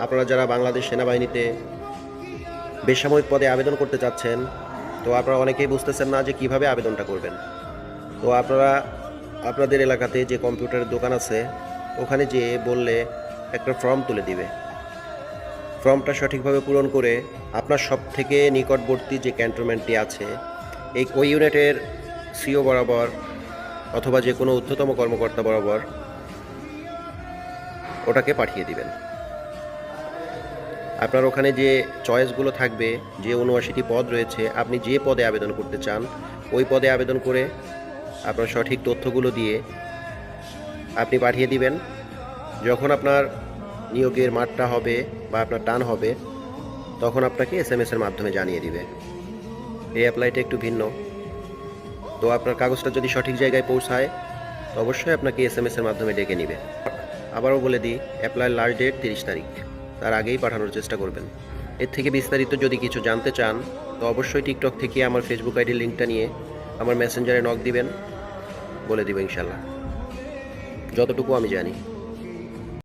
আপনারা যারা বাংলাদেশ সেনাবাহিনীতে বেসামরিক পদে আবেদন করতে চাচ্ছেন, তো আপনারা অনেকেই বুঝতেছেন না যে কিভাবে আবেদনটা করবেন। তো আপনারা আপনাদের এলাকাতে যে কম্পিউটারের দোকান আছে ওখানে যেয়ে বললে একটা ফর্ম তুলে দিবে। ফর্মটা সঠিকভাবে পূরণ করে আপনার সবথেকে নিকটবর্তী যে ক্যান্টনমেন্টটি আছে ওই ইউনিটের সিও বরাবর অথবা যে কোনো ঊর্ধ্বতম কর্মকর্তা বরাবর ওটাকে পাঠিয়ে দিবেন। আপনার ওখানে যে চয়েসগুলো থাকবে, যে ৭৯টি পদ রয়েছে, আপনি যে পদে আবেদন করতে চান ওই পদে আবেদন করে আপনার সঠিক তথ্যগুলো দিয়ে আপনি পাঠিয়ে দিবেন। যখন আপনার নিয়োগের মাঠটা হবে বা আপনার টান হবে তখন আপনাকে এসএমএসের মাধ্যমে জানিয়ে দিবে। এই অ্যাপ্লাইটা একটু ভিন্ন। তো আপনার কাগজটা যদি সঠিক জায়গায় পৌঁছায় তো অবশ্যই আপনাকে এসএমএসের মাধ্যমে ডেকে নিবে। আবারও বলে দিই, অ্যাপ্লাইয়ের লাস্ট ডেট ৩০ তারিখ, তার আগেই পাঠানোর চেষ্টা করবেন। এর থেকে বিস্তারিত যদি কিছু জানতে চান তো অবশ্যই টিকটক থেকে আমার ফেসবুক আইডির লিঙ্কটা নিয়ে আমার মেসেঞ্জারে নক দিবেন, বলে দিব ইনশাল্লাহ যতটুকু আমি জানি।